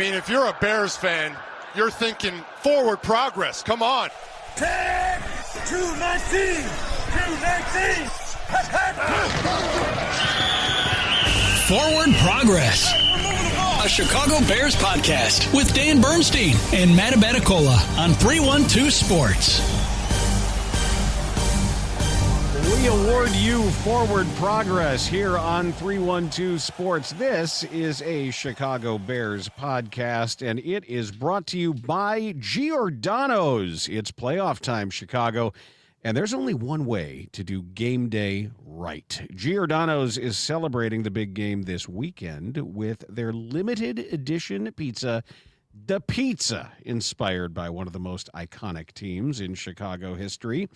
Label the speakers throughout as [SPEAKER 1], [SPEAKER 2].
[SPEAKER 1] I mean, if you're a Bears fan, you're thinking forward progress. Come on.
[SPEAKER 2] 10, 219, 219.
[SPEAKER 3] Forward Progress, a Chicago Bears podcast with Dan Bernstein and Matt Abeticola on 312 Sports.
[SPEAKER 4] We award you Forward Progress here on 312 Sports. This is a Chicago Bears podcast, and it is brought to you by Giordano's. It's playoff time, Chicago, and there's only one way to do game day right. Giordano's is celebrating the big game this weekend with their limited edition pizza, the pizza, inspired by one of the most iconic teams in Chicago history.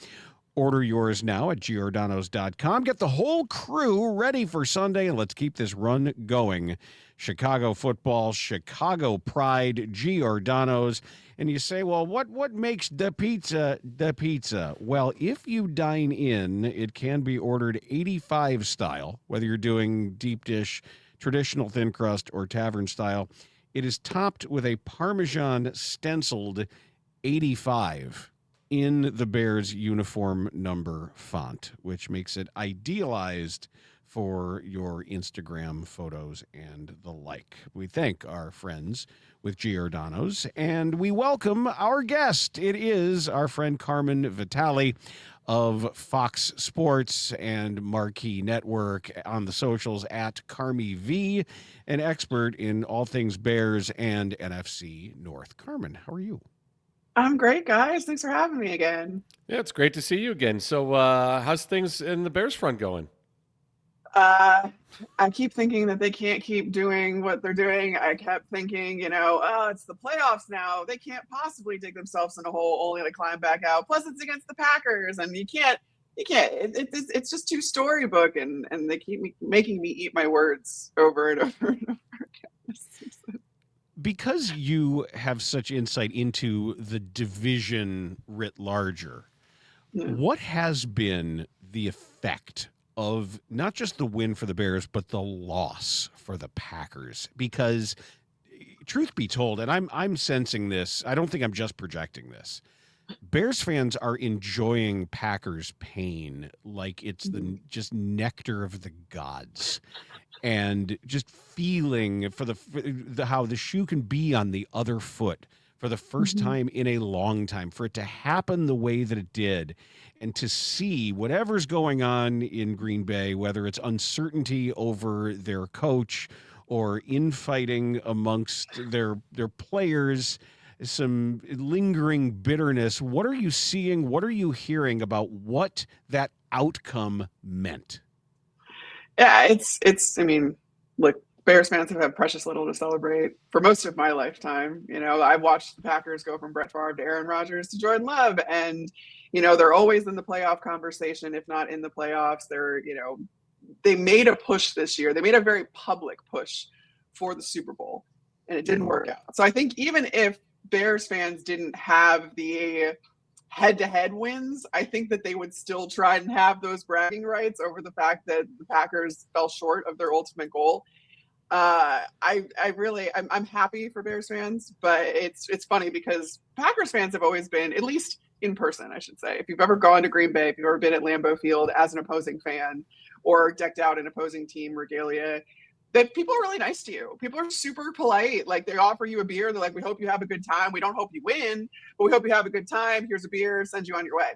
[SPEAKER 4] Order yours now at Giordano's.com. Get the whole crew ready for Sunday, and let's keep this run going. Chicago football, Chicago pride, Giordano's. And you say, well, what makes the pizza the pizza? Well, if you dine in, it can be ordered 85 style, whether you're doing deep dish, traditional thin crust, or tavern style. It is topped with a Parmesan stenciled 85 in the Bears uniform number font, which makes it idealized for your Instagram photos and the like. We thank our friends with Giordano's, and we welcome our guest. It is our friend Carmen Vitali of Fox Sports and Marquee Network, on the socials at Carmi V, an expert in all things Bears and NFC North. Carmen, how are you?
[SPEAKER 5] I'm great, guys. Thanks for having me again.
[SPEAKER 6] Yeah, it's great to see you again. So how's things in the Bears front going?
[SPEAKER 5] I keep thinking that they can't keep doing what they're doing. I kept thinking, it's the playoffs now. They can't possibly dig themselves in a hole only to climb back out. Plus, it's against the Packers, and you can't. It's just too storybook, and they keep making me eat my words over and over and over again.
[SPEAKER 4] Because you have such insight into the division writ larger, what has been the effect of not just the win for the Bears, but the loss for the Packers? Because truth be told, and I'm sensing this, I don't think I'm just projecting this, Bears fans are enjoying Packers pain like it's the just nectar of the gods. And just feeling for the how the shoe can be on the other foot for the first time in a long time, for it to happen the way that it did, and to see whatever's going on in Green Bay, whether it's uncertainty over their coach or infighting amongst their players, some lingering bitterness. What are you seeing? What are you hearing about what that outcome meant?
[SPEAKER 5] Yeah, I mean, look, Bears fans have had precious little to celebrate for most of my lifetime. I've watched the Packers go from Brett Favre to Aaron Rodgers to Jordan Love, and, they're always in the playoff conversation, if not in the playoffs. They made a push this year. They made a very public push for the Super Bowl, and it didn't work out. So I think even if Bears fans didn't have the head-to-head wins, I think that they would still try and have those bragging rights over the fact that the Packers fell short of their ultimate goal. I'm happy for Bears fans, but it's funny because Packers fans have always been, at least in person, I should say, if you've ever gone to Green Bay, if you've ever been at Lambeau Field as an opposing fan or decked out in opposing team regalia, that people are really nice to you. People are super polite. Like, they offer you a beer. They're like, we hope you have a good time. We don't hope you win, but we hope you have a good time. Here's a beer, send you on your way.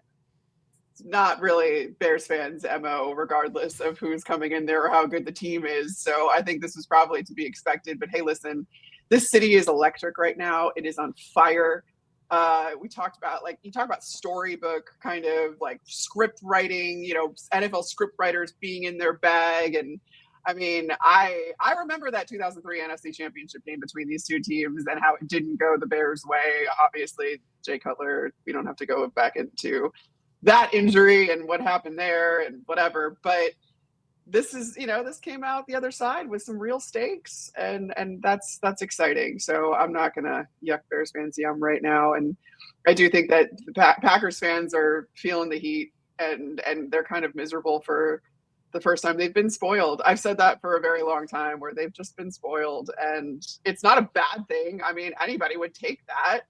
[SPEAKER 5] It's not really Bears fans' MO, regardless of who's coming in there or how good the team is. So I think this was probably to be expected. But hey, listen, this city is electric right now. It is on fire. We talked about, you talk about storybook kind of like script writing, NFL script writers being in their bag. And I mean, I remember that 2003 NFC Championship game between these two teams and how it didn't go the Bears' way. Obviously, Jay Cutler, we don't have to go back into that injury and what happened there and whatever. But this is, this came out the other side with some real stakes, and that's exciting. So I'm not going to yuck Bears fans yum right now. And I do think that the Packers fans are feeling the heat, and they're kind of miserable for the first time. They've been spoiled. I've said that for a very long time, where they've just been spoiled, and it's not a bad thing. I mean, anybody would take that.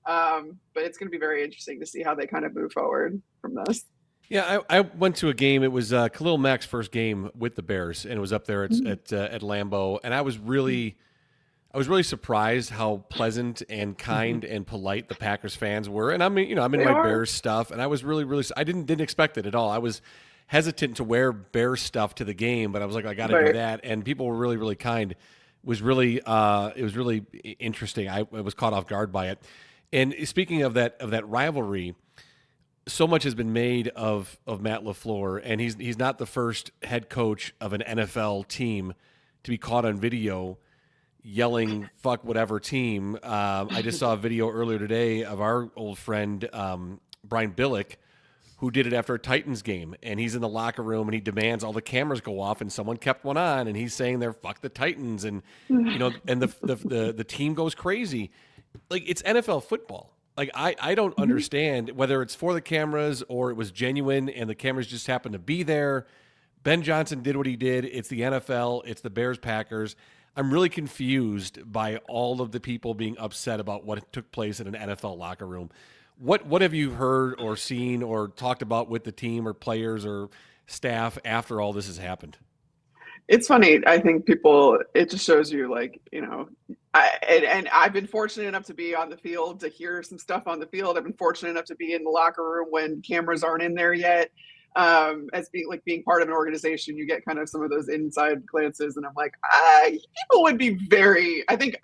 [SPEAKER 5] But it's going to be very interesting to see how they kind of move forward from this.
[SPEAKER 6] Yeah, I went to a game. It was Khalil Mack's first game with the Bears, and it was up there at Lambeau. And I was really surprised how pleasant and kind and polite the Packers fans were. And I'm in my Bears stuff, and I was really I didn't expect it at all. I was hesitant to wear Bears stuff to the game, but I was like, I got to do that. And people were really kind. It was really interesting. I was caught off guard by it. And speaking of that rivalry, so much has been made of Matt LaFleur, and he's not the first head coach of an NFL team to be caught on video yelling "fuck whatever team." I just saw a video earlier today of our old friend Brian Billick, who did it after a Titans game, and he's in the locker room and he demands all the cameras go off, and someone kept one on, and he's saying they're "fuck the Titans," and and the team goes crazy. Like, it's NFL football. Like, I don't understand whether it's for the cameras or it was genuine and the cameras just happened to be there. Ben Johnson did what he did. It's the NFL. It's the Bears Packers. I'm really confused by all of the people being upset about what took place in an NFL locker room. What have you heard or seen or talked about with the team or players or staff after all this has happened?
[SPEAKER 5] It's funny. I think it just shows you, like, and I've been fortunate enough to be on the field to hear some stuff on the field. I've been fortunate enough to be in the locker room when cameras aren't in there yet. As being part of an organization, you get kind of some of those inside glances, and I'm like, people would be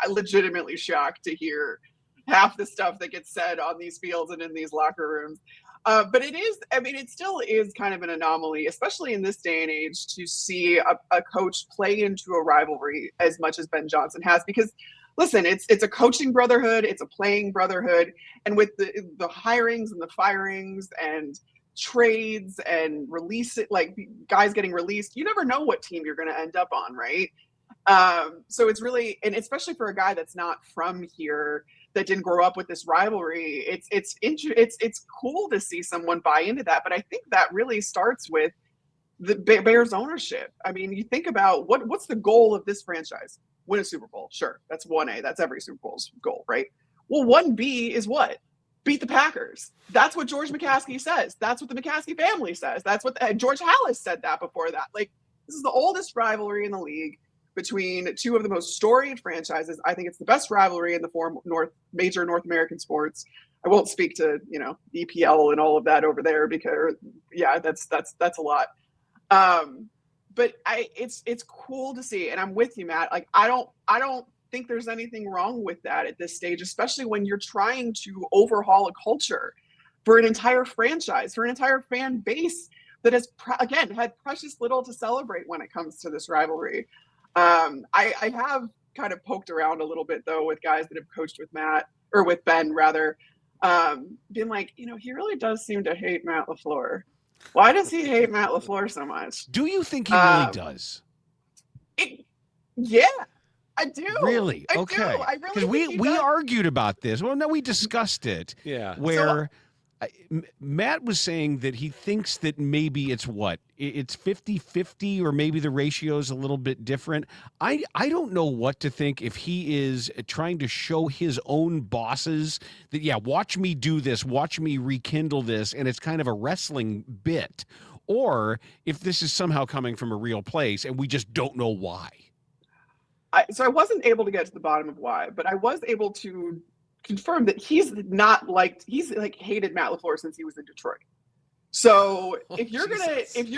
[SPEAKER 5] legitimately shocked to hear half the stuff that gets said on these fields and in these locker rooms. But it still is kind of an anomaly, especially in this day and age, to see a coach play into a rivalry as much as Ben Johnson has. Because, listen, it's a coaching brotherhood, it's a playing brotherhood, and with the hirings and the firings and trades and guys getting released, you never know what team you're going to end up on, right? So it's really, and especially for a guy that's not from here, that didn't grow up with this rivalry, it's cool to see someone buy into that. But I think that really starts with the Bears ownership. I mean, you think about what's the goal of this franchise? Win a Super Bowl. Sure, that's 1A. That's every Super Bowl's goal, right? Well, 1B is what? Beat the Packers. That's what George McCaskey says. That's what the McCaskey family says. That's what George Halas said that before that. Like, this is the oldest rivalry in the league between two of the most storied franchises. I think it's the best rivalry in the major North American sports. I won't speak to, EPL and all of that over there, because that's a lot. But it's cool to see, and I'm with you, Matt. Like, I don't think there's anything wrong with that at this stage, especially when you're trying to overhaul a culture for an entire franchise, for an entire fan base that has had precious little to celebrate when it comes to this rivalry. I have kind of poked around a little bit, though, with guys that have coached with Ben rather, being like, he really does seem to hate Matt LaFleur. Why does he hate Matt LaFleur so much?
[SPEAKER 4] Do you think he really does?
[SPEAKER 5] Yeah, I do.
[SPEAKER 4] Really? Okay.
[SPEAKER 5] Because
[SPEAKER 4] we argued about this. Well, no, we discussed it.
[SPEAKER 6] Yeah.
[SPEAKER 4] Where Matt was saying that he thinks that maybe it's 50-50, or maybe the ratio is a little bit different. I don't know what to think, if he is trying to show his own bosses that, watch me do this, watch me rekindle this, and it's kind of a wrestling bit, or if this is somehow coming from a real place and we just don't know why.
[SPEAKER 5] So I wasn't able to get to the bottom of why, but I was able to confirm that he's hated Matt LaFleur since he was in Detroit. So if you're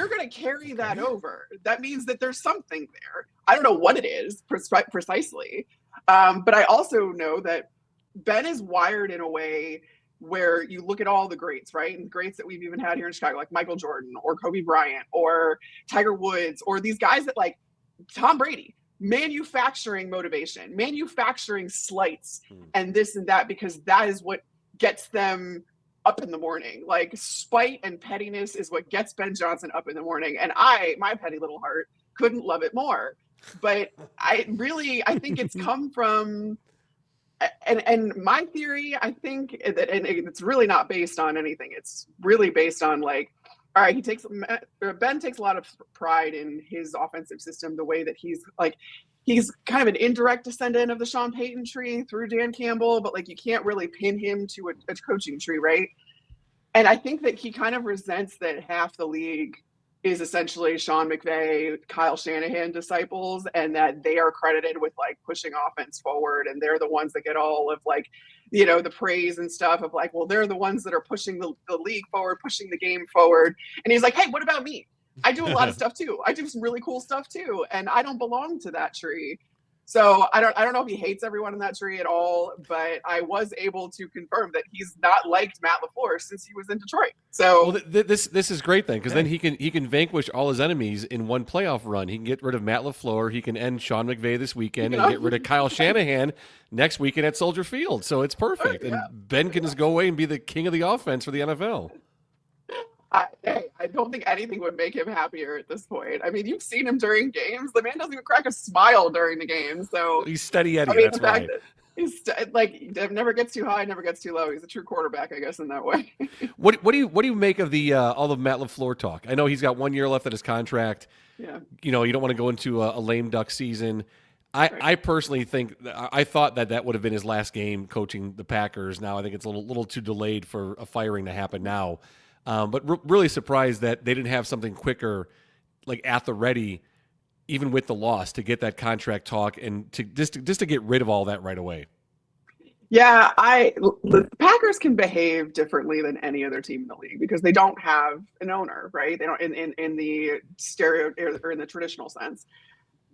[SPEAKER 5] gonna carry that over, that means that there's something there. I don't know what it is precisely, but I also know that Ben is wired in a way where you look at all the greats, right? And greats that we've even had here in Chicago, like Michael Jordan or Kobe Bryant or Tiger Woods, or these guys that, like Tom Brady, manufacturing motivation, manufacturing slights and this and that, because that is what gets them up in the morning. Like, spite and pettiness is what gets Ben Johnson up in the morning. And my petty little heart couldn't love it more. But I think it's come from, and my theory, I think that, and it's really not based on anything. It's really based on, like, all right, Ben takes a lot of pride in his offensive system, the way that he's kind of an indirect descendant of the Sean Payton tree through Dan Campbell, but like you can't really pin him to a coaching tree, right? And I think that he kind of resents that half the league is essentially Sean McVay, Kyle Shanahan disciples, and that they are credited with like pushing offense forward. And they're the ones that get all of like, the praise and stuff of like, well, they're the ones that are pushing the league forward, pushing the game forward. And he's like, hey, what about me? I do a lot of stuff too. I do some really cool stuff too. And I don't belong to that tree. So I don't know if he hates everyone in that tree at all, but I was able to confirm that he's not liked Matt LaFleur since he was in Detroit. So
[SPEAKER 6] well, this is great then, because then he can vanquish all his enemies in one playoff run. He can get rid of Matt LaFleur. He can end Sean McVay this weekend and get rid of Kyle Shanahan next weekend at Soldier Field. So it's perfect. And Ben can just go away and be the king of the offense for the NFL.
[SPEAKER 5] I don't think anything would make him happier at this point. I mean, you've seen him during games. The man doesn't even crack a smile during the game. So
[SPEAKER 6] he's steady Eddie.
[SPEAKER 5] I mean,
[SPEAKER 6] that's right.
[SPEAKER 5] He's never gets too high, never gets too low. He's a true quarterback, I guess, in that way.
[SPEAKER 6] What do you make of the all of Matt LaFleur talk? I know he's got 1 year left on his contract.
[SPEAKER 5] Yeah.
[SPEAKER 6] You don't want to go into a lame duck season. I personally think I thought that would have been his last game coaching the Packers. Now I think it's a little too delayed for a firing to happen now. But really surprised that they didn't have something quicker, like at the ready, even with the loss, to get that contract talk and to just to get rid of all that right away.
[SPEAKER 5] Yeah, the Packers can behave differently than any other team in the league because they don't have an owner, right? They don't in the stereo or in the traditional sense.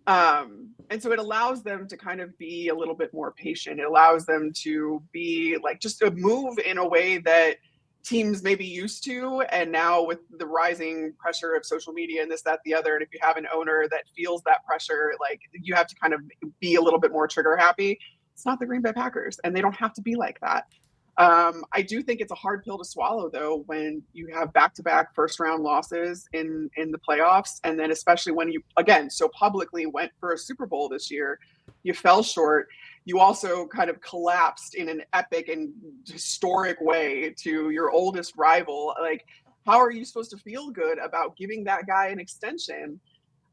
[SPEAKER 5] And so it allows them to kind of be a little bit more patient. It allows them to be like just a move in a way that teams may be used to. And now with the rising pressure of social media and this, that, the other, and if you have an owner that feels that pressure, like you have to kind of be a little bit more trigger happy. It's not the Green Bay Packers, and they don't have to be like that. I do think it's a hard pill to swallow, though, when you have back-to-back first-round losses in the playoffs, and then especially when you, again, so publicly went for a Super Bowl this year, you fell short. You also kind of collapsed in an epic and historic way to your oldest rival. Like, how are you supposed to feel good about giving that guy an extension?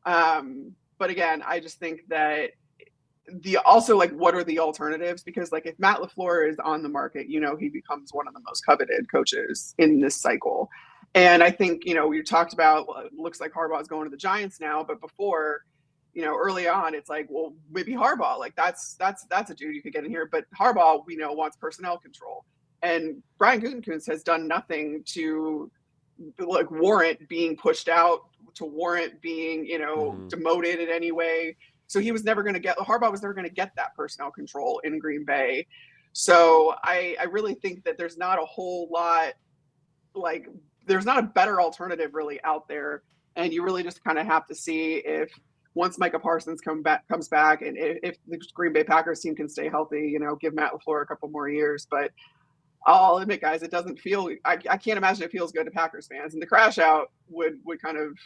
[SPEAKER 5] But again, I just think that what are the alternatives? Because like if Matt LaFleur is on the market, he becomes one of the most coveted coaches in this cycle. And I think, we talked about, well, it looks like Harbaugh's going to the Giants now, but before, early on, it's like, well, maybe Harbaugh, like that's a dude you could get in here. But Harbaugh, wants personnel control. And Brian Gutekunst has done nothing to like warrant being pushed out, to warrant being, demoted in any way. So Harbaugh was never going to get that personnel control in Green Bay. So I really think that there's not a whole lot, like there's not a better alternative really out there. And you really just kind of have to see if once Micah Parsons comes back and if the Green Bay Packers team can stay healthy, give Matt LaFleur a couple more years. But I'll admit, guys, it doesn't feel, I can't imagine it feels good to Packers fans. And the crash out would kind of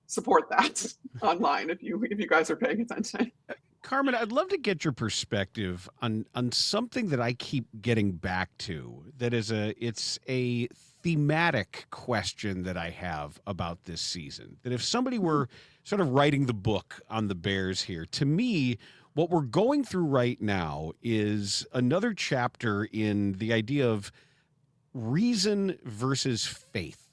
[SPEAKER 5] support that online if you guys are paying attention.
[SPEAKER 4] Carmen, I'd love to get your perspective on something that I keep getting back to. It's a thematic question that I have about this season. That if somebody were sort of writing the book on the Bears here, to me, what we're going through right now is another chapter in the idea of reason versus faith.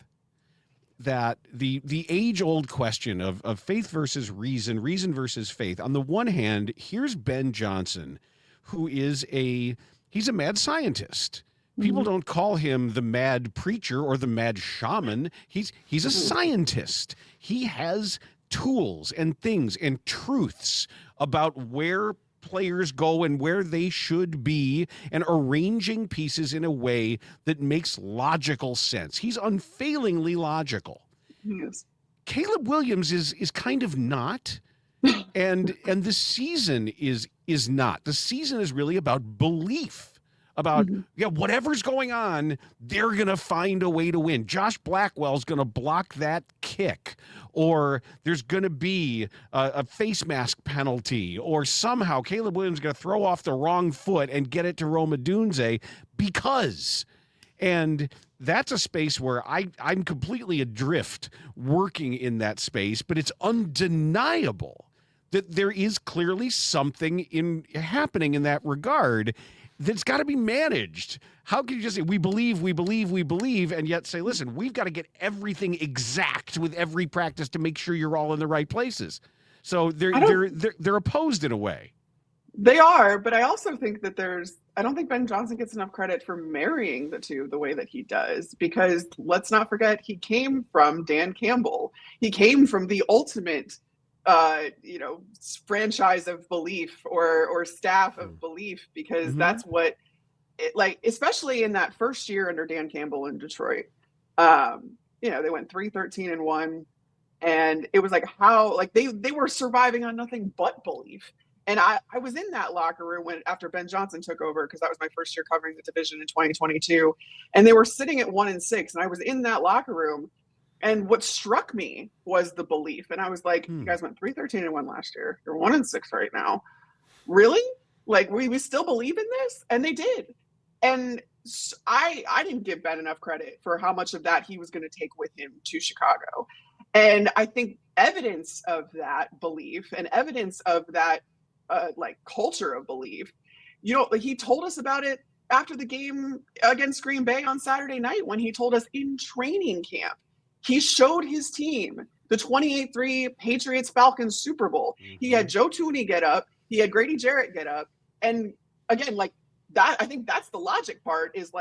[SPEAKER 4] That the age-old question of faith versus reason versus faith. On the one hand, here's Ben Johnson, who is he's a mad scientist. People don't call him the mad preacher or the mad shaman. He's a scientist. He has tools and things and truths about where players go and where they should be and arranging pieces in a way that makes logical sense. He's unfailingly logical.
[SPEAKER 5] Yes.
[SPEAKER 4] Caleb Williams is kind of not. And the season is not. The season is really about belief. About whatever's going on, they're going to find a way to win. Josh Blackwell's going to block that kick, or there's going to be a face mask penalty, or somehow Caleb Williams is going to throw off the wrong foot and get it to Roma Dunze because. And that's a space where I'm completely adrift working in that space, but it's undeniable that there is clearly something happening in that regard that's got to be managed. How can you just say, we believe, and yet say, listen, we've got to get everything exact with every practice to make sure you're all in the right places. So they're opposed in a way.
[SPEAKER 5] They are, but I also think that I don't think Ben Johnson gets enough credit for marrying the two the way that he does, because let's not forget, he came from Dan Campbell. He came from the ultimate franchise of belief or staff of belief, because that's what especially in that first year under Dan Campbell in Detroit, they went 3-13-1, and it was like how they were surviving on nothing but belief. And I was in that locker room after Ben Johnson took over, because that was my first year covering the division in 2022, and they were sitting at 1-6, and I was in that locker room. And what struck me was the belief. And I was like, you guys went 3-13-1 last year. You're 1-6 right now. Really? Like, we still believe in this? And they did. And I didn't give Ben enough credit for how much of that he was going to take with him to Chicago. And I think evidence of that belief and evidence of that culture of belief, he told us about it after the game against Green Bay on Saturday night, when he told us in training camp. He showed his team the 28-3 Patriots-Falcons Super Bowl. He had Joe Thuney get up. He had Grady Jarrett get up. And again, that, I think that's the logic part, is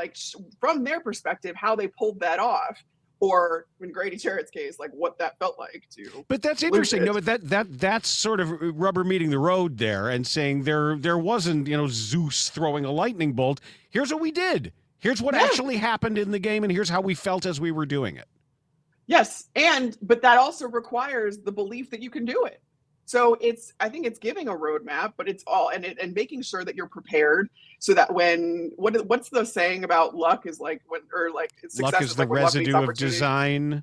[SPEAKER 5] from their perspective, how they pulled that off. Or in Grady Jarrett's case, what that felt like to.
[SPEAKER 4] But that's interesting. No, but that's sort of rubber meeting the road there, and saying there wasn't, Zeus throwing a lightning bolt. Here's what we did. Here's what actually happened in the game, and here's how we felt as we were doing it.
[SPEAKER 5] Yes, but that also requires the belief that you can do it. So I think it's giving a roadmap, but it's all and making sure that you're prepared, so that what's the saying about luck is success
[SPEAKER 4] luck is the residue of design.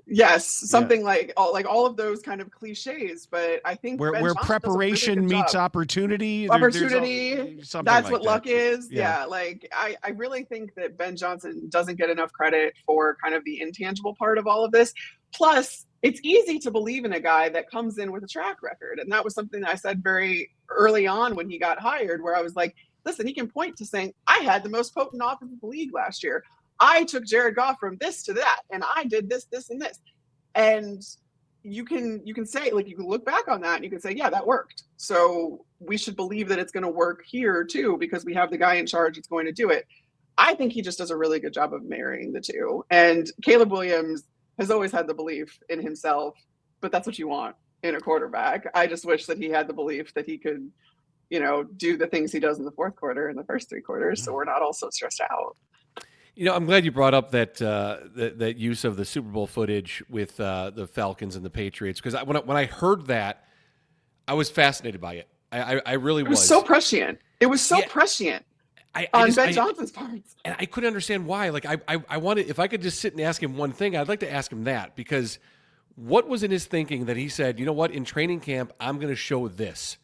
[SPEAKER 5] Yes, something like all of those kind of cliches, but I think
[SPEAKER 4] where preparation meets opportunity.
[SPEAKER 5] That's what luck is. Yeah. I really think that Ben Johnson doesn't get enough credit for kind of the intangible part of all of this. Plus, it's easy to believe in a guy that comes in with a track record, and that was something that I said very early on when he got hired, where I was like, listen, he can point to saying, I had the most potent offense in the league last year. I took Jared Goff from this to that, and I did this, this, and this. And you can say, you can look back on that and you can say, yeah, that worked. So we should believe that it's going to work here too, because we have the guy in charge that's going to do it. I think he just does a really good job of marrying the two. And Caleb Williams has always had the belief in himself, but that's what you want in a quarterback. I just wish that he had the belief that he could, do the things he does in the fourth quarter and the first three quarters, so we're not all so stressed out.
[SPEAKER 6] I'm glad you brought up that use of the Super Bowl footage with the Falcons and the Patriots, because when I heard that, I was fascinated by it. I really was.
[SPEAKER 5] It was so prescient. It was so prescient on Ben Johnson's parts.
[SPEAKER 6] And I couldn't understand why. I wanted, if I could just sit and ask him one thing, I'd like to ask him that, because what was in his thinking that he said, you know what, in training camp, I'm going to show this.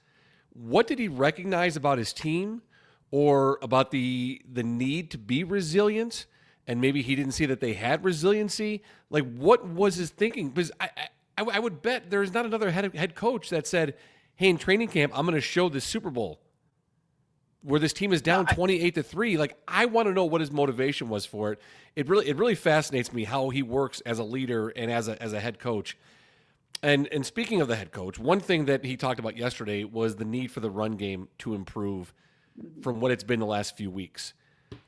[SPEAKER 6] What did he recognize about his team? Or about the need to be resilient, and maybe he didn't see that they had resiliency? What was his thinking? Because I would bet there's not another head coach that said, hey, in training camp, I'm going to show this Super Bowl where this team is down 28-3. I want to know what his motivation was for it. It really fascinates me how he works as a leader and as a head coach. And speaking of the head coach, one thing that he talked about yesterday was the need for the run game to improve from what it's been the last few weeks.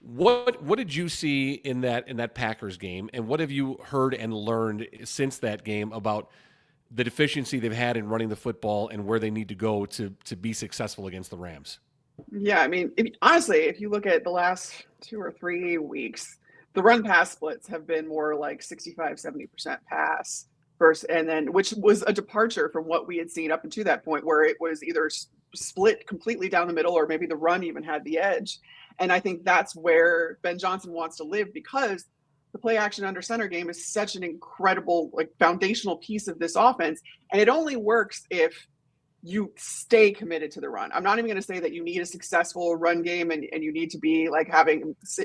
[SPEAKER 6] What did you see in that Packers game, and what have you heard and learned since that game about the deficiency they've had in running the football and where they need to go to be successful against the Rams?
[SPEAKER 5] Yeah, I mean, honestly, if you look at the last 2 or 3 weeks, the run pass splits have been more like 65-70% pass first, and then which was a departure from what we had seen up until that point, where it was either split completely down the middle, or maybe the run even had the edge. And I think that's where Ben Johnson wants to live, because the play action under center game is such an incredible, foundational piece of this offense. And it only works if you stay committed to the run. I'm not even going to say that you need a successful run game and you need to be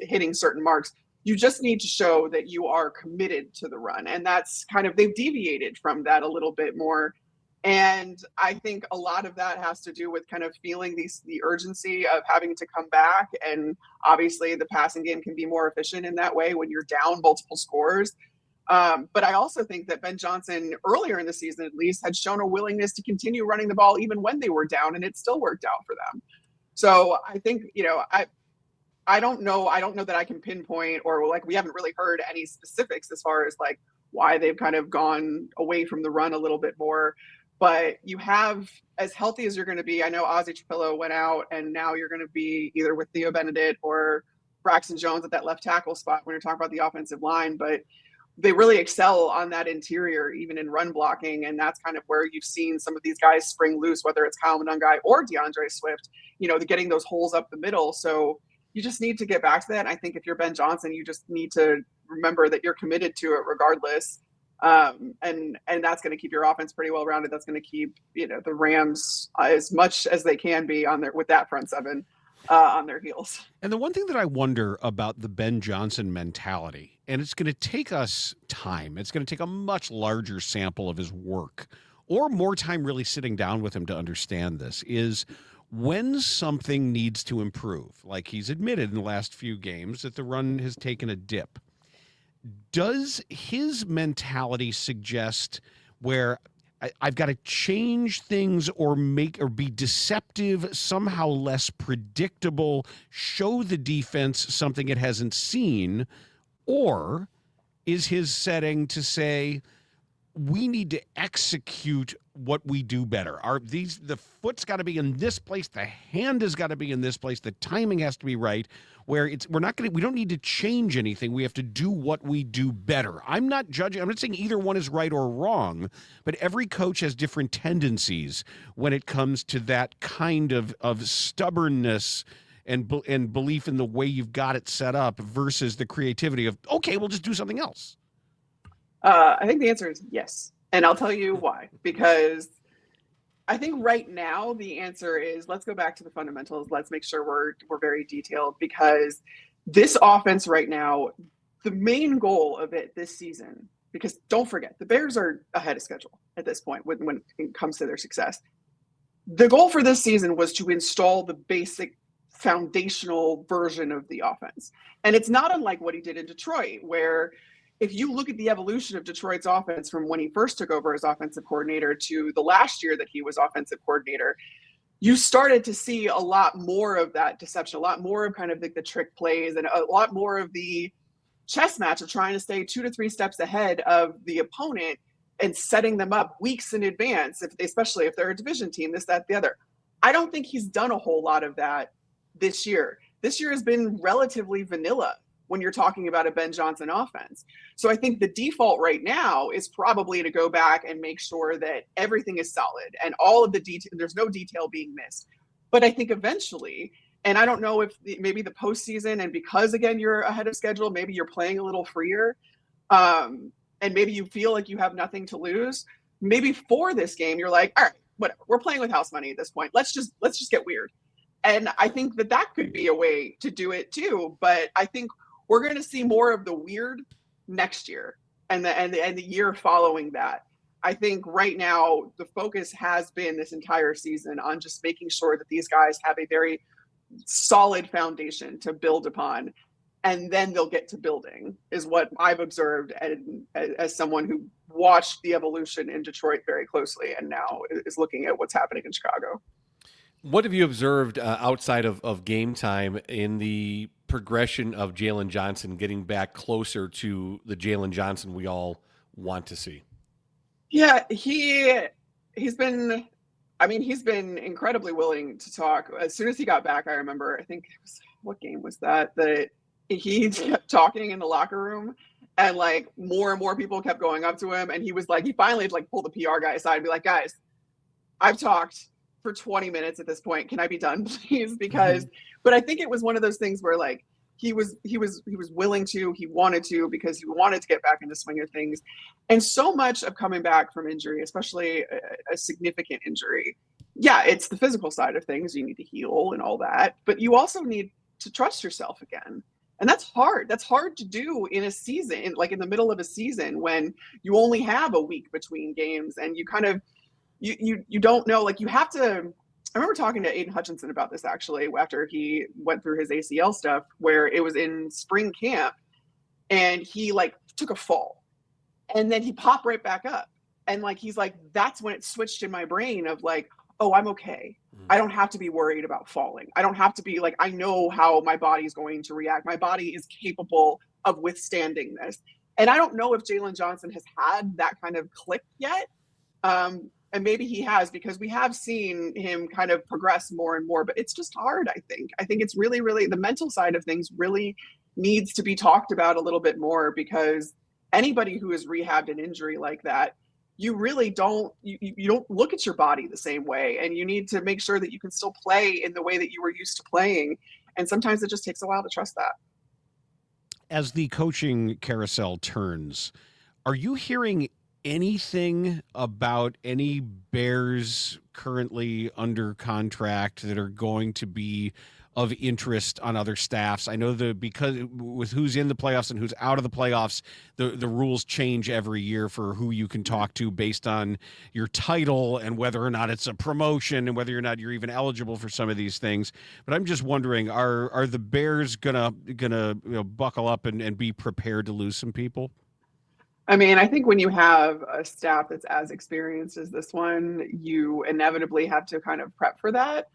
[SPEAKER 5] hitting certain marks. You just need to show that you are committed to the run. And that's kind of, they've deviated from that a little bit more. And I think a lot of that has to do with kind of feeling the urgency of having to come back. And obviously the passing game can be more efficient in that way when you're down multiple scores. But I also think that Ben Johnson, earlier in the season at least, had shown a willingness to continue running the ball even when they were down, and it still worked out for them. So I think, I don't know that I can pinpoint, or like, we haven't really heard any specifics as far as like why they've kind of gone away from the run a little bit more. But you have, as healthy as you're going to be, I know Ozzie Trapillo went out, and now you're going to be either with Theo Benedict or Braxton Jones at that left tackle spot when you're talking about the offensive line. But they really excel on that interior, even in run blocking. And that's kind of where you've seen some of these guys spring loose, whether it's Kyle Monangai or DeAndre Swift, they're getting those holes up the middle. So you just need to get back to that. And I think if you're Ben Johnson, you just need to remember that you're committed to it regardless. And that's going to keep your offense pretty well rounded. That's going to keep, the Rams as much as they can be with that front seven on their heels.
[SPEAKER 4] And the one thing that I wonder about the Ben Johnson mentality, and it's going to take us time, it's going to take a much larger sample of his work, or more time really sitting down with him to understand this, is when something needs to improve. Like he's admitted in the last few games that the run has taken a dip. Does his mentality suggest where I've got to change things or be deceptive, somehow less predictable, show the defense something it hasn't seen? Or is his setting to say, we need to execute what we do better? The foot's got to be in this place, the hand has got to be in this place, the timing has to be right, where we don't need to change anything. We have to do what we do better. I'm not judging, I'm not saying either one is right or wrong, but every coach has different tendencies when it comes to that kind of stubbornness and belief in the way you've got it set up versus the creativity of, okay, we'll just do something else.
[SPEAKER 5] I think the answer is yes. And I'll tell you why. Because I think right now the answer is, let's go back to the fundamentals. Let's make sure we're very detailed, because this offense right now, the main goal of it this season, because don't forget, the Bears are ahead of schedule at this point when it comes to their success. The goal for this season was to install the basic foundational version of the offense. And it's not unlike what he did in Detroit, where if you look at the evolution of Detroit's offense from when he first took over as offensive coordinator to the last year that he was offensive coordinator, you started to see a lot more of that deception, a lot more of kind of the trick plays, and a lot more of the chess match of trying to stay 2 to 3 steps ahead of the opponent and setting them up weeks in advance, especially if they're a division team, this, that, the other. I don't think he's done a whole lot of that this year. This year has been relatively vanilla when you're talking about a Ben Johnson offense. So I think the default right now is probably to go back and make sure that everything is solid and all of the detail, there's no detail being missed. But I think eventually, and I don't know if maybe the postseason, and because again, you're ahead of schedule, maybe you're playing a little freer, and maybe you feel like you have nothing to lose. Maybe for this game, you're like, all right, whatever, we're playing with house money at this point. Let's just get weird. And I think that could be a way to do it too. But I think we're going to see more of the weird next year and the year following that. I think right now the focus has been this entire season on just making sure that these guys have a very solid foundation to build upon, and then they'll get to building, is what I've observed as someone who watched the evolution in Detroit very closely and now is looking at what's happening in Chicago.
[SPEAKER 6] What have you observed outside of game time in the progression of Jalen Johnson getting back closer to the Jalen Johnson we all want to see?
[SPEAKER 5] Yeah, he's been incredibly willing to talk. As soon as he got back, I remember, I think it was, what game was that he kept talking in the locker room, and like more and more people kept going up to him, and he was like, he finally like pulled the PR guy aside and be like, guys, I've talked for 20 minutes at this point. Can I be done, please? Because, but I think it was one of those things where like he was willing to, he wanted to, because he wanted to get back in the swing of things. And so much of coming back from injury, especially a significant injury, yeah, it's the physical side of things. You need to heal and all that, but you also need to trust yourself again. And that's hard. That's hard to do in a season, like in the middle of a season when you only have a week between games and you kind of, you don't know, like you have to. I remember talking to Aiden Hutchinson about this actually after he went through his ACL stuff, where it was in spring camp and he like took a fall and then he popped right back up. And like, he's like, that's when it switched in my brain of like, oh, I'm okay. I don't have to be worried about falling. I don't have to be like, I know how my body's going to react. My body is capable of withstanding this. And I don't know if Jalen Johnson has had that kind of click yet. And maybe he has, because we have seen him kind of progress more and more, but it's just hard. I think it's really, really, the mental side of things really needs to be talked about a little bit more, because anybody who has rehabbed an injury like that, you really don't, you don't look at your body the same way, and you need to make sure that you can still play in the way that you were used to playing. And sometimes it just takes a while to trust that.
[SPEAKER 4] As the coaching carousel turns, are you hearing anything about any Bears currently under contract that are going to be of interest on other staffs? I know because with who's in the playoffs and who's out of the playoffs, the rules change every year for who you can talk to based on your title and whether or not it's a promotion and whether or not you're even eligible for some of these things. But I'm just wondering, are the Bears gonna buckle up and be prepared to lose some people?
[SPEAKER 5] I mean, I think when you have a staff that's as experienced as this one, you inevitably have to kind of prep for that.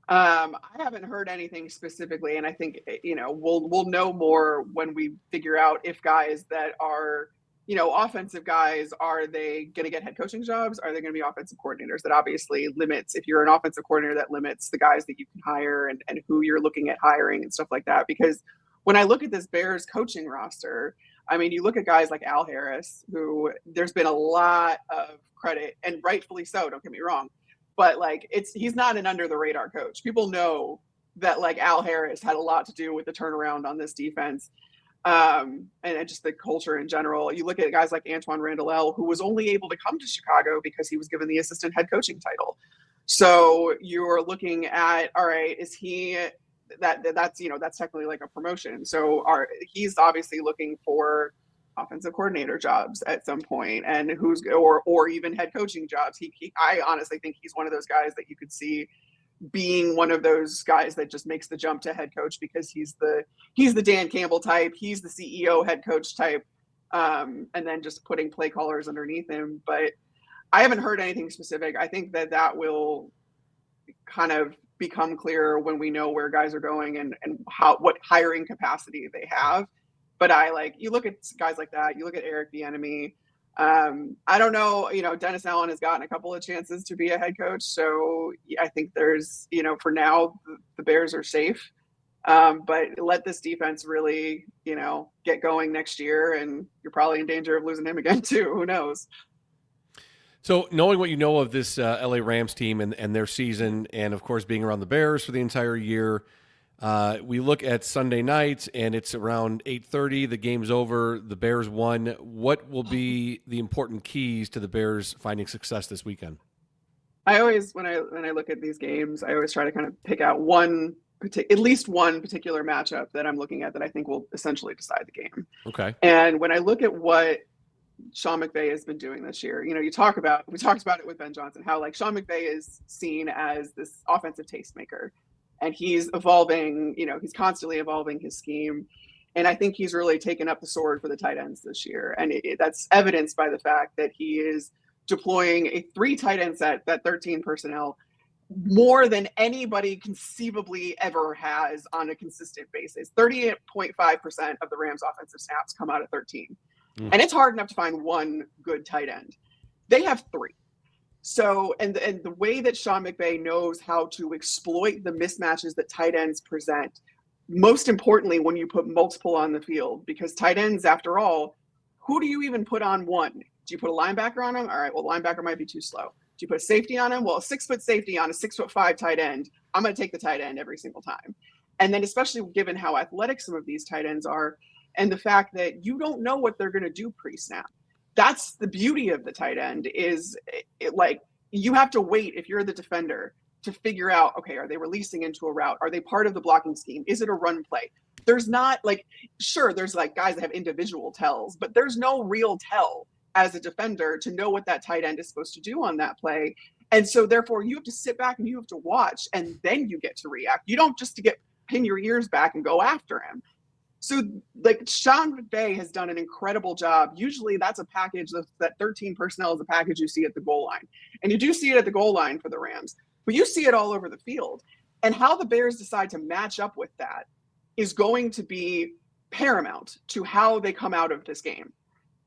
[SPEAKER 5] I haven't heard anything specifically, and I think, we'll know more when we figure out if guys that are, offensive guys, are they going to get head coaching jobs? Are they going to be offensive coordinators? That obviously limits, if you're an offensive coordinator, that limits the guys that you can hire and who you're looking at hiring and stuff like that. Because when I look at this Bears coaching roster, I mean, you look at guys like Al Harris, who there's been a lot of credit, and rightfully so, don't get me wrong. But like, he's not an under the radar coach. People know that like Al Harris had a lot to do with the turnaround on this defense. And just the culture in general. You look at guys like Antoine Randall, who was only able to come to Chicago because he was given the assistant head coaching title. So you're looking at, all right, is he that's technically like a promotion. So he's obviously looking for offensive coordinator jobs at some point, and or even head coaching jobs. I honestly think he's one of those guys that you could see being one of those guys that just makes the jump to head coach, because he's the Dan Campbell type, he's the CEO head coach type, and then just putting play callers underneath him. But I haven't heard anything specific. I think that will kind of become clearer when we know where guys are going and what hiring capacity they have. But you look at guys like that, you look at Eric Bieniemy. I don't know, Dennis Allen has gotten a couple of chances to be a head coach. So I think there's, for now, the Bears are safe. But let this defense really, get going next year, and you're probably in danger of losing him again too. Who knows?
[SPEAKER 6] So knowing what you know of this LA Rams team and their season, and of course being around the Bears for the entire year, we look at Sunday night and it's around 8:30. The game's over. The Bears won. What will be the important keys to the Bears finding success this weekend?
[SPEAKER 5] I always, when I look at these games, I always try to kind of pick out at least one particular matchup that I'm looking at that I think will essentially decide the game.
[SPEAKER 6] Okay.
[SPEAKER 5] And when I look at what Sean McVay has been doing this year, we talked about it with Ben Johnson, how like Sean McVay is seen as this offensive tastemaker, and he's evolving, he's constantly evolving his scheme. And I think he's really taken up the sword for the tight ends this year. And that's evidenced by the fact that he is deploying a 3 tight end set, that 13 personnel, more than anybody conceivably ever has on a consistent basis. 38.5% of the Rams offensive snaps come out of 13. And it's hard enough to find one good tight end. They have 3. So, and the way that Sean McVay knows how to exploit the mismatches that tight ends present, most importantly, when you put multiple on the field, because tight ends, after all, who do you even put on one? Do you put a linebacker on him? All right, well, linebacker might be too slow. Do you put a safety on him? Well, a 6-foot safety on a 6'5" tight end, I'm going to take the tight end every single time. And then especially given how athletic some of these tight ends are, and the fact that you don't know what they're going to do pre-snap. That's the beauty of the tight end, is you have to wait, if you're the defender, to figure out, okay, are they releasing into a route? Are they part of the blocking scheme? Is it a run play? There's not like, sure, there's like guys that have individual tells, but there's no real tell as a defender to know what that tight end is supposed to do on that play. And so therefore you have to sit back and you have to watch, and then you get to react. You don't just pin your ears back and go after him. So like Sean McVay has done an incredible job. Usually that's a package, that 13 personnel is a package you see at the goal line. And you do see it at the goal line for the Rams, but you see it all over the field. And how the Bears decide to match up with that is going to be paramount to how they come out of this game.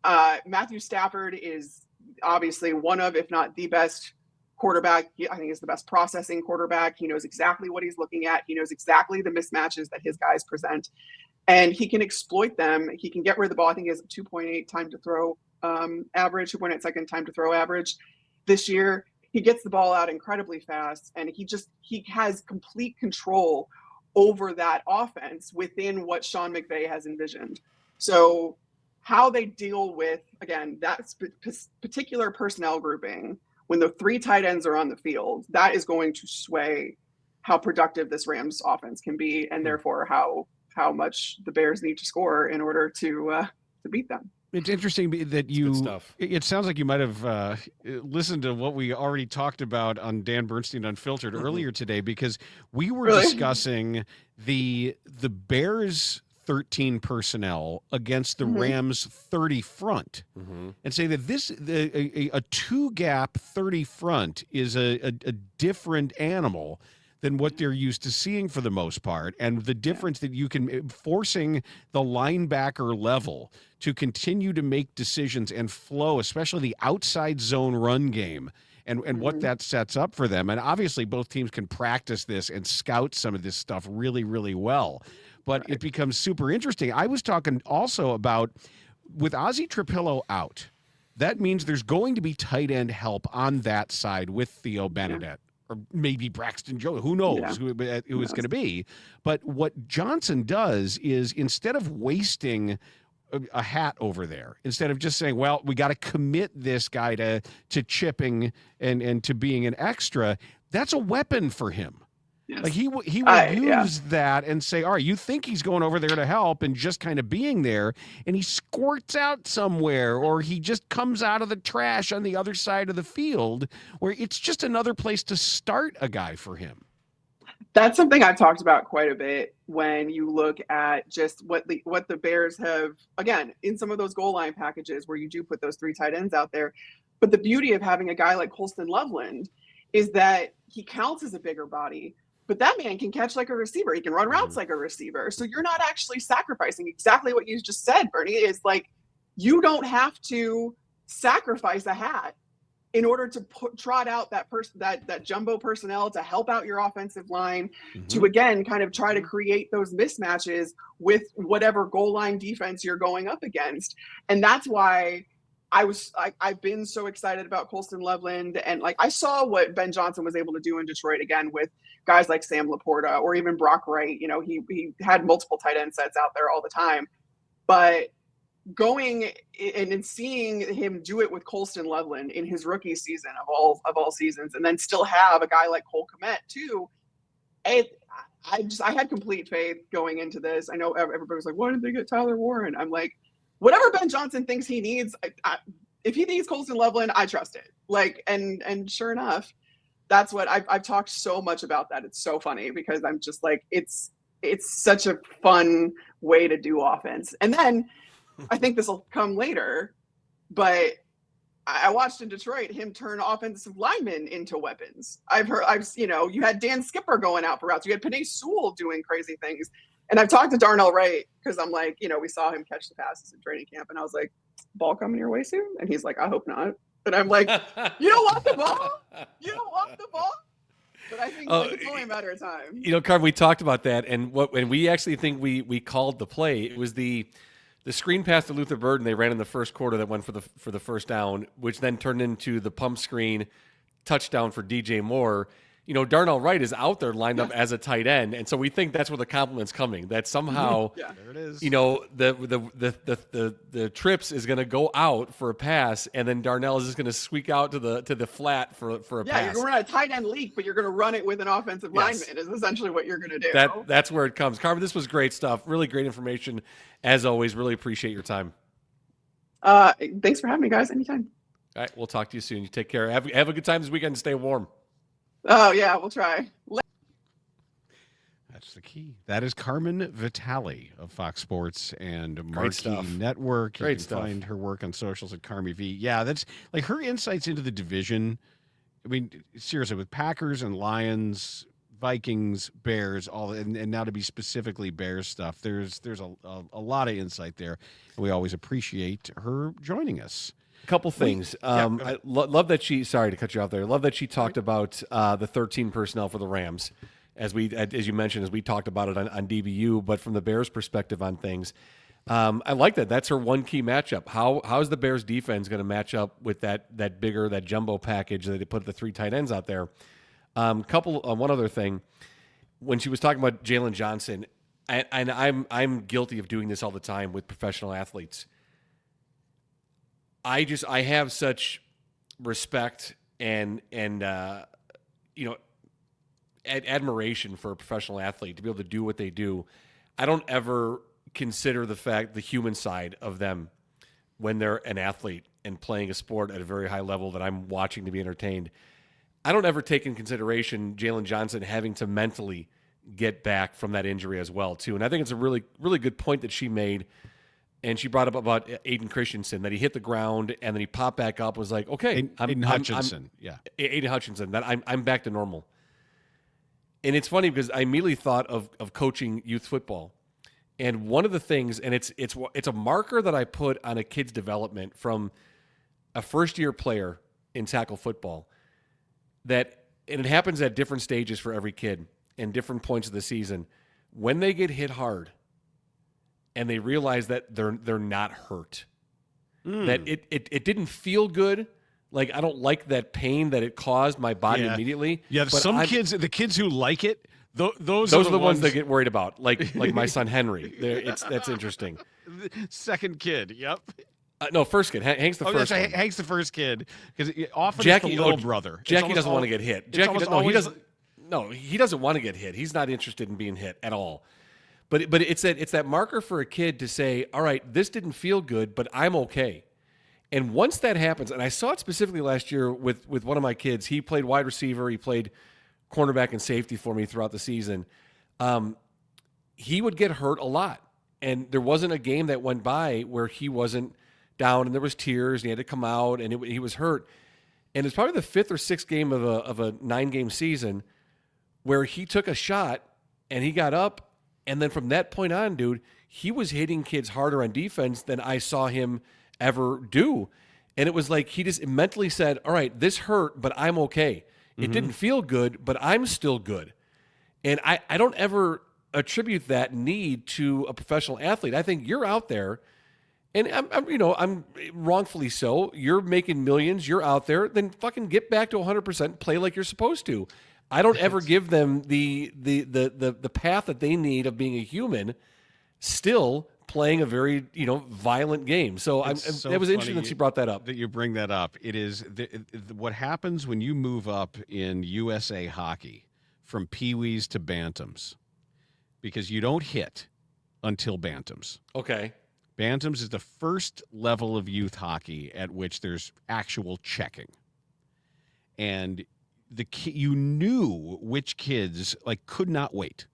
[SPEAKER 5] Matthew Stafford is obviously one of, if not the best quarterback. I think he's the best processing quarterback. He knows exactly what he's looking at. He knows exactly the mismatches that his guys present, and he can exploit them. He can get rid of the ball. I think he has a 2.8 time to throw average, 2.8 second time to throw average this year. He gets the ball out incredibly fast, and he has complete control over that offense within what Sean McVay has envisioned. So how they deal with, again, that particular personnel grouping, when the 3 tight ends are on the field, that is going to sway how productive this Rams offense can be, and therefore how much the Bears need to score in order to beat them.
[SPEAKER 4] It's interesting that it sounds like you might have listened to what we already talked about on Dan Bernstein Unfiltered earlier today, because we were discussing the Bears 13 personnel against the Rams 30 front, and say that a 2-gap 30 front is a different animal than what they're used to seeing for the most part. And the difference that you can, forcing the linebacker level to continue to make decisions and flow, especially the outside zone run game, and what that sets up for them. And obviously both teams can practice this and scout some of this stuff really, really well. But it becomes super interesting. I was talking also about, with Ozzie Trapillo out, that means there's going to be tight end help on that side with Theo Benedette. Or maybe Braxton Jones, who knows who it's going to be. But what Johnson does is, instead of wasting a hat over there, instead of just saying, well, we got to commit this guy to chipping and to being an extra, that's a weapon for him. Yes. Like he will use that and say, all right, you think he's going over there to help and just kind of being there, and he squirts out somewhere, or he just comes out of the trash on the other side of the field, where it's just another place to start a guy for him.
[SPEAKER 5] That's something I've talked about quite a bit when you look at just what the Bears have, again, in some of those goal line packages where you do put those 3 tight ends out there. But the beauty of having a guy like Colston Loveland is that he counts as a bigger body, but that man can catch like a receiver. He can run routes like a receiver. So you're not actually sacrificing exactly what you just said, Bernie, is like, you don't have to sacrifice a hat in order to trot out that jumbo personnel to help out your offensive line, to again kind of try to create those mismatches with whatever goal line defense you're going up against. And that's why I've been so excited about Colston Loveland, and like I saw what Ben Johnson was able to do in Detroit again with guys like Sam Laporta or even Brock Wright. You know, he had multiple tight end sets out there all the time, but going and seeing him do it with Colston Loveland in his rookie season of all seasons, and then still have a guy like Cole Kmet too. I had complete faith going into this. I know everybody was like, why did they get Tyler Warren? I'm like, whatever Ben Johnson thinks he needs, if he needs Colston Loveland, I trust it. Like, and sure enough, that's what I've talked so much about that. It's so funny because I'm just like, it's such a fun way to do offense. And then I think this will come later, but I watched in Detroit him turn offensive linemen into weapons. You had Dan Skipper going out for routes. You had Penei Sewell doing crazy things. And I've talked to Darnell Wright because I'm like, we saw him catch the passes in training camp. And I was like, ball coming your way soon? And he's like, I hope not. And I'm like, you don't want the ball? You don't want the ball? But I think it's only a matter of time.
[SPEAKER 6] Carmen, we talked about that. And we actually think we called the play. It was the screen pass to Luther Burden they ran in the first quarter that went for the first down, which then turned into the pump screen touchdown for DJ Moore. Darnell Wright is out there lined up as a tight end, and so we think that's where the compliment's coming. That somehow,
[SPEAKER 5] Yeah.
[SPEAKER 4] There it is.
[SPEAKER 6] the trips is going to go out for a pass, and then Darnell is just going to squeak out to the flat for a
[SPEAKER 5] Yeah,
[SPEAKER 6] pass.
[SPEAKER 5] you're going to run a tight end leak, but you're going to run it with an offensive lineman is essentially what you're going to do.
[SPEAKER 6] That's where it comes. Carmen, this was great stuff. Really great information, as always. Really appreciate your time.
[SPEAKER 5] Thanks for having me, guys. Anytime.
[SPEAKER 6] All right, we'll talk to you soon. You take care. Have a good time this weekend and stay warm.
[SPEAKER 5] Oh, yeah, we'll try.
[SPEAKER 4] That's the key. That is Carmen Vitali of Fox Sports and Marquee
[SPEAKER 6] stuff.
[SPEAKER 4] Network. You
[SPEAKER 6] Great
[SPEAKER 4] can
[SPEAKER 6] stuff.
[SPEAKER 4] find her work on socials at Carmi V. Yeah, that's like her insights into the division. I mean, seriously, with Packers and Lions, Vikings, Bears, all, and now to be specifically Bears stuff, there's a lot of insight there. And we always appreciate her joining us.
[SPEAKER 6] Couple things. I love that she. Sorry to cut you off there. Love that she talked about the 13 personnel for the Rams, as you mentioned, as we talked about it on DBU. But from the Bears' perspective on things, I like that. That's her one key matchup. How's the Bears' defense going to match up with that jumbo package that they put the 3 tight ends out there? One other thing, when she was talking about Jalen Johnson, and I'm guilty of doing this all the time with professional athletes. I have such respect and admiration for a professional athlete to be able to do what they do. I don't ever consider the human side of them when they're an athlete and playing a sport at a very high level that I'm watching to be entertained. I don't ever take in consideration Jalen Johnson having to mentally get back from that injury as well, too. And I think it's a really, really good point that she made. And she brought up about Aiden Christensen, that he hit the ground and then he popped back up. Was like, okay,
[SPEAKER 4] Aiden Hutchinson,
[SPEAKER 6] Aiden Hutchinson. That I'm back to normal. And it's funny because I immediately thought of coaching youth football, and one of the things, and it's a marker that I put on a kid's development from a first-year player in tackle football. And it happens at different stages for every kid and different points of the season. When they get hit hard, and they realize that they're not hurt, that it didn't feel good. Like, I don't like that pain that it caused my body immediately.
[SPEAKER 4] Yeah, some kids, the kids who like it, those
[SPEAKER 6] are the ones that get worried about. Like my son Henry. That's interesting.
[SPEAKER 4] Second kid, yep.
[SPEAKER 6] No, first kid. Hank's the first one.
[SPEAKER 4] Hank's the first kid because often
[SPEAKER 6] Jackie,
[SPEAKER 4] it's the little brother.
[SPEAKER 6] Jackie doesn't want to get hit. He doesn't. No, he doesn't want to get hit. He's not interested in being hit at all. But it's that marker for a kid to say, all right, this didn't feel good, but I'm okay. And once that happens, and I saw it specifically last year with one of my kids, he played wide receiver, he played cornerback and safety for me throughout the season. He would get hurt a lot. And there wasn't a game that went by where he wasn't down and there was tears and he had to come out and he was hurt. And it's probably the 5th or 6th game of a 9-game season where he took a shot and he got up. And then from that point on, dude, he was hitting kids harder on defense than I saw him ever do. And it was like he just mentally said, all right, this hurt, but I'm okay. It didn't feel good, but I'm still good. And I don't ever attribute that need to a professional athlete. I think you're out there, and I'm wrongfully so. You're making millions. You're out there. Then fucking get back to 100%. Play like you're supposed to. I don't ever give them the path that they need of being a human, still playing a very violent game. So it was interesting that you brought that up.
[SPEAKER 4] That you bring that up. It is what happens when you move up in USA hockey from peewees to bantams, because you don't hit until bantams.
[SPEAKER 6] Okay.
[SPEAKER 4] Bantams is the first level of youth hockey at which there's actual checking, and you knew which kids could not wait.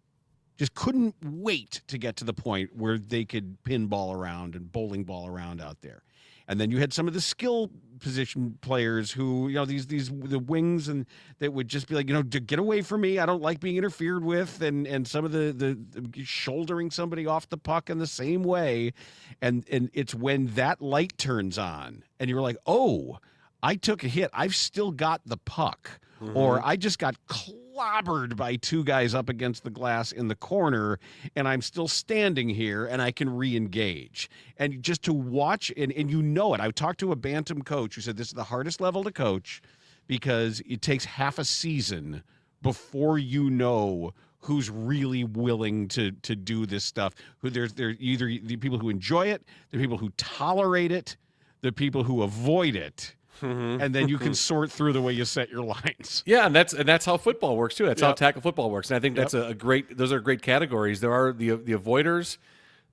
[SPEAKER 4] Just couldn't wait to get to the point where they could pinball around and bowling ball around out there. And then you had some of the skill position players who, the wings, and that would just be like, get away from me. I don't like being interfered with. And some of the shouldering somebody off the puck in the same way. And it's when that light turns on and you're like, oh, I took a hit. I've still got the puck. Or I just got clobbered by 2 guys up against the glass in the corner, and I'm still standing here, and I can re-engage. And just to watch, and it. I talked to a bantam coach who said this is the hardest level to coach because it takes half a season before you know who's really willing to do this stuff. Who there's either the people who enjoy it, the people who tolerate it, the people who avoid it. And then you can sort through the way you set your lines.
[SPEAKER 6] Yeah, and that's how football works too. That's how tackle football works. And I think that's those are great categories. There are the avoiders,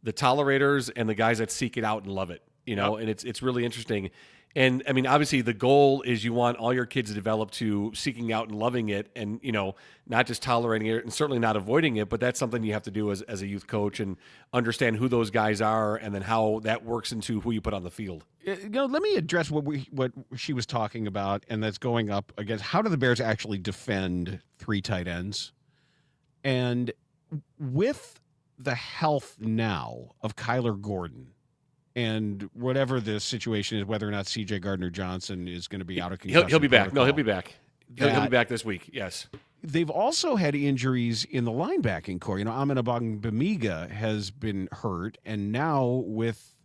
[SPEAKER 6] the tolerators, and the guys that seek it out and love it. And it's really interesting. And I mean, obviously, the goal is you want all your kids to develop to seeking out and loving it, and not just tolerating it, and certainly not avoiding it. But that's something you have to do as a youth coach, and understand who those guys are, and then how that works into who you put on the field.
[SPEAKER 4] Let me address what she was talking about, and that's going up against how do the Bears actually defend three tight ends, and with the health now of Kyler Gordon. And whatever the situation is, whether or not C.J. Gardner-Johnson is going to be out of concussion,
[SPEAKER 6] he'll be back.
[SPEAKER 4] protocol,
[SPEAKER 6] No, he'll be back. He'll be back this week. Yes.
[SPEAKER 4] They've also had injuries in the linebacking core. Amina Bamiga has been hurt, and now with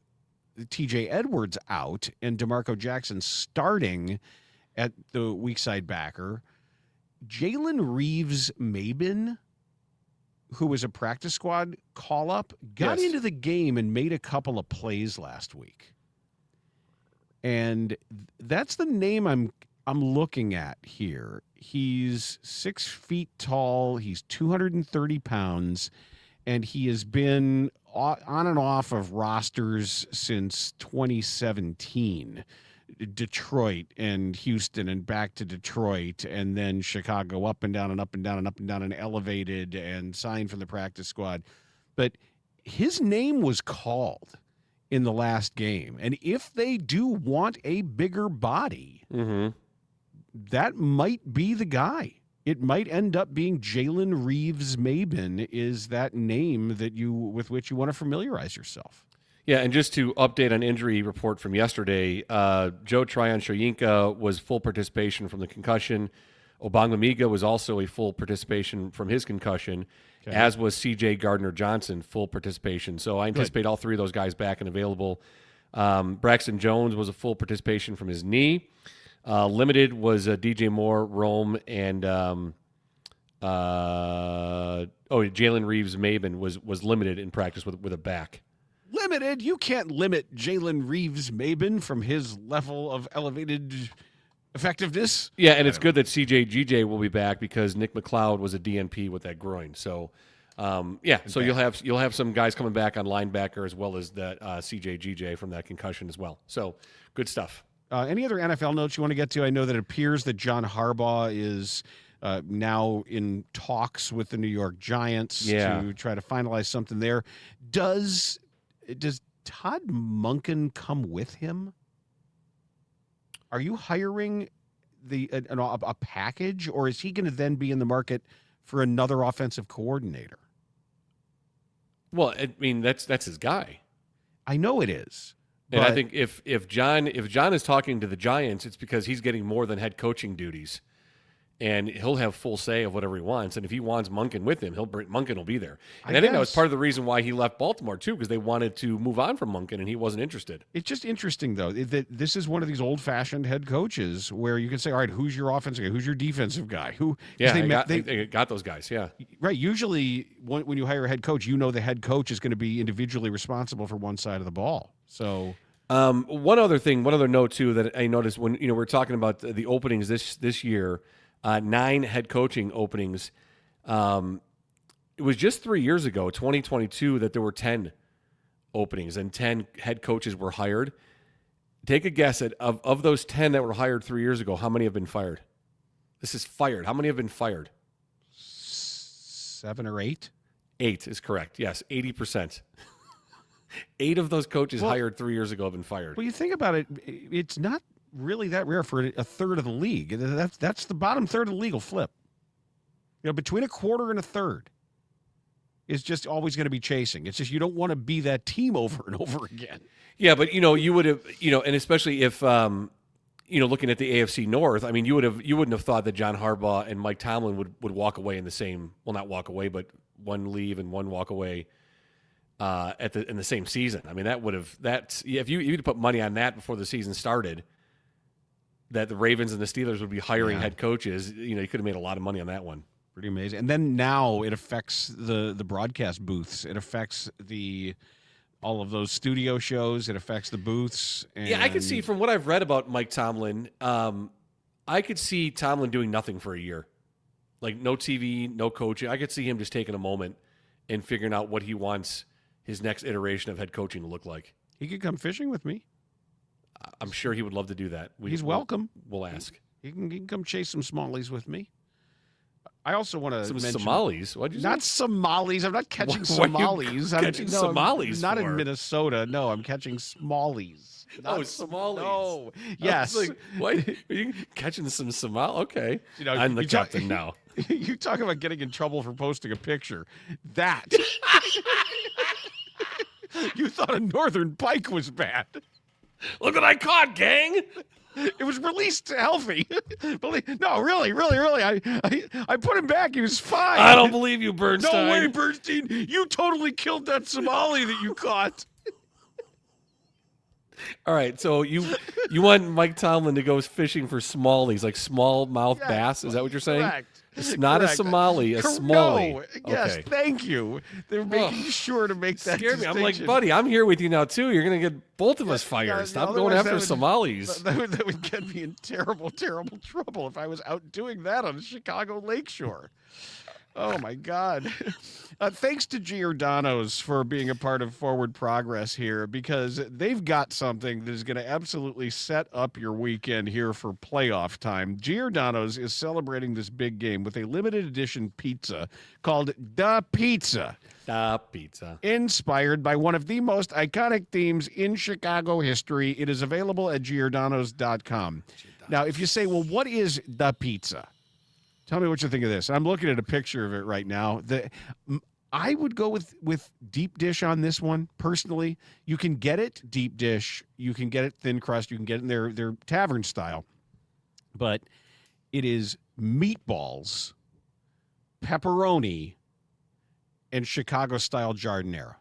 [SPEAKER 4] T.J. Edwards out and DeMarco Jackson starting at the weak side backer, Jalen Reeves-Maben, who was a practice squad call-up, got into the game and made a couple of plays last week. And that's the name I'm looking at here. He's 6 feet tall. He's 230 pounds. And he has been on and off of rosters since 2017. Detroit and Houston and back to Detroit and then Chicago, up and down and up and down and up and down and elevated and signed from the practice squad. But his name was called in the last game. And if they do want a bigger body, that might be the guy. It might end up being Jalen Reeves-Maben is that name with which you want to familiarize yourself.
[SPEAKER 6] Yeah, and just to update on injury report from yesterday, Joe Tryon-Shoyinka was full participation from the concussion. Obangbemiga was also a full participation from his concussion, as was C.J. Gardner-Johnson, full participation. So I anticipate all three of those guys back and available. Braxton Jones was a full participation from his knee. Limited was DJ Moore, Rome, and Jalen Reeves-Maben was limited in practice with a back.
[SPEAKER 4] Limited? You can't limit Jalen Reeves-Maben from his level of elevated effectiveness.
[SPEAKER 6] Yeah, and it's good that CJ GJ will be back because Nick McLeod was a DNP with that groin. So, so you'll have some guys coming back on linebacker as well as that CJ GJ from that concussion as well. So, good stuff.
[SPEAKER 4] Any other NFL notes you want to get to? I know that it appears that John Harbaugh is now in talks with the New York Giants to try to finalize something there. Does Todd Monken come with him? Are you hiring a package, or is he going to then be in the market for another offensive coordinator?
[SPEAKER 6] Well, I mean that's his guy.
[SPEAKER 4] I know it is.
[SPEAKER 6] And I think if John is talking to the Giants, it's because he's getting more than head coaching duties. And he'll have full say of whatever he wants. And if he wants Monken with him, Monken will be there. And I think that was part of the reason why he left Baltimore, too, because they wanted to move on from Monken, and he wasn't interested.
[SPEAKER 4] It's just interesting, though, that this is one of these old-fashioned head coaches where you can say, all right, who's your offensive guy? Who's your defensive guy? They got those guys, yeah.
[SPEAKER 6] Right.
[SPEAKER 4] Usually when you hire a head coach, you know the head coach is going to be individually responsible for one side of the ball. So
[SPEAKER 6] one other note, too, that I noticed when we're talking about the openings this year, 9 head coaching openings. It was just 3 years ago, 2022, that there were 10 openings and 10 head coaches were hired. Take a guess of those 10 that were hired 3 years ago, how many have been fired? This is fired. How many have been fired?
[SPEAKER 4] 7 or 8?
[SPEAKER 6] 8 is correct. Yes, 80%. 8 of those coaches hired 3 years ago have been fired.
[SPEAKER 4] Well, you think about it, it's not really that rare for a third of the league. That's the bottom third of the league will flip. Between a quarter and a third is just always going to be chasing. It's just you don't want to be that team over and over again.
[SPEAKER 6] Yeah, but you would have, and especially if looking at the AFC North, I mean, you wouldn't have thought that John Harbaugh and Mike Tomlin would walk away in the same, well, not walk away, but one leave and one walk away in the same season. I mean, if you'd put money on that before the season started, that the Ravens and the Steelers would be hiring head coaches, you could have made a lot of money on that one.
[SPEAKER 4] Pretty amazing. And then now it affects the broadcast booths. It affects all of those studio shows. It affects the booths. And
[SPEAKER 6] Yeah, I could see from what I've read about Mike Tomlin, I could see Tomlin doing nothing for a year. Like no TV, no coaching. I could see him just taking a moment and figuring out what he wants his next iteration of head coaching to look like.
[SPEAKER 4] He could come fishing with me.
[SPEAKER 6] I'm sure he would love to do that.
[SPEAKER 4] He's welcome.
[SPEAKER 6] We'll ask.
[SPEAKER 4] He can come chase some smallies with me. I also want to mention
[SPEAKER 6] Somalis. What'd you say?
[SPEAKER 4] Not Somalis. I'm not catching
[SPEAKER 6] What are you
[SPEAKER 4] Somalis.
[SPEAKER 6] catching Somalis
[SPEAKER 4] not
[SPEAKER 6] for?
[SPEAKER 4] in Minnesota. No, I'm catching smallies.
[SPEAKER 6] Somalis.
[SPEAKER 4] No. Yes.
[SPEAKER 6] What? Are you catching some Somal? Okay. I'm the captain now.
[SPEAKER 4] You talk about getting in trouble for posting a picture. That. You thought a northern pike was bad.
[SPEAKER 6] Look what I caught, gang.
[SPEAKER 4] It was released healthy. No, really. I put him back. He was fine.
[SPEAKER 6] I don't believe you, Bernstein.
[SPEAKER 4] No way, Bernstein. You totally killed that Somali that you caught.
[SPEAKER 6] All right, so you want Mike Tomlin to go fishing for smallies, like smallmouth bass? Is that what you're saying?
[SPEAKER 4] Correct.
[SPEAKER 6] It's not a Somali, a smallie.
[SPEAKER 4] No. Yes,
[SPEAKER 6] okay.
[SPEAKER 4] thank you. They're making sure to make that
[SPEAKER 6] Scared me. I'm
[SPEAKER 4] distinction.
[SPEAKER 6] like, buddy, I'm here with you now too. You're gonna get both of us fired. Stop going after Somalis.
[SPEAKER 4] That would get me in terrible, terrible trouble if I was out doing that on the Chicago Lakeshore. Oh, my God. Thanks to Giordano's for being a part of Forward Progress here, because they've got something that is going to absolutely set up your weekend here for playoff time. Giordano's is celebrating this big game with a limited edition pizza called Da Pizza.
[SPEAKER 6] Da Pizza.
[SPEAKER 4] Inspired by one of the most iconic themes in Chicago history. It is available at Giordano's.com. Now, if you say, well, what is Da Pizza? Tell me what you think of this. I'm looking at a picture of it right now. I would go with deep dish on this one, personally. You can get it deep dish. You can get it thin crust. You can get it in their tavern style. But it is meatballs, pepperoni, and Chicago-style giardiniera.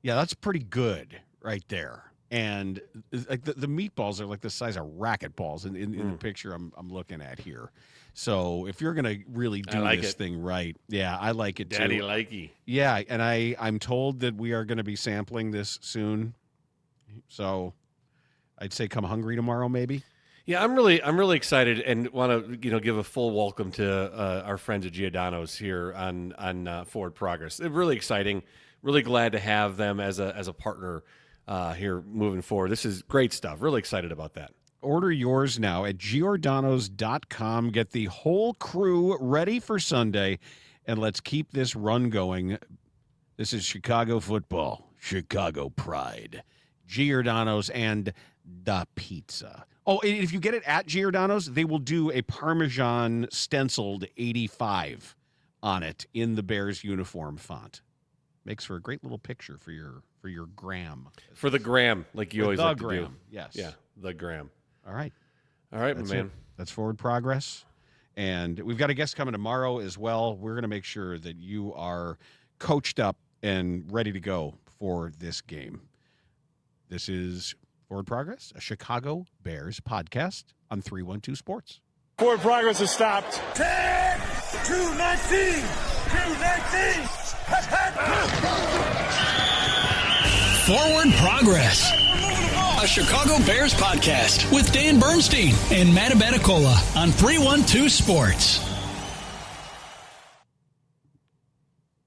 [SPEAKER 4] Yeah, that's pretty good right there. And like the meatballs are like the size of racquetballs in the picture I'm looking at here. So if you're gonna really do this thing right, yeah, I like it too.
[SPEAKER 6] Daddy likey.
[SPEAKER 4] Yeah, and I'm told that we are going to be sampling this soon. So I'd say come hungry tomorrow, maybe.
[SPEAKER 6] Yeah, I'm really excited and want to give a full welcome to our friends at Giordano's here on Forward Progress. They're really exciting. Really glad to have them as a partner. Here moving forward. This is great stuff. Really excited about that.
[SPEAKER 4] Order yours now at Giordano's.com. Get the whole crew ready for Sunday, and let's keep this run going. This is Chicago football, Chicago pride. Giordano's and Da Pizza. Oh, and if you get it at Giordano's, they will do a Parmesan stenciled 85 on it in the Bears uniform font. Makes for a great little picture for your gram.
[SPEAKER 6] For the gram, like you always like to do.
[SPEAKER 4] Yes.
[SPEAKER 6] Yeah, the gram.
[SPEAKER 4] All right,
[SPEAKER 6] my man.
[SPEAKER 4] That's Forward Progress. And we've got a guest coming tomorrow as well. We're going to make sure that you are coached up and ready to go for this game. This is Forward Progress, a Chicago Bears podcast on 312 Sports.
[SPEAKER 2] Forward Progress has stopped. 10, 219, 219.
[SPEAKER 3] Forward Progress, a Chicago Bears podcast with Dan Bernstein and Matt Abaticola on 312 Sports.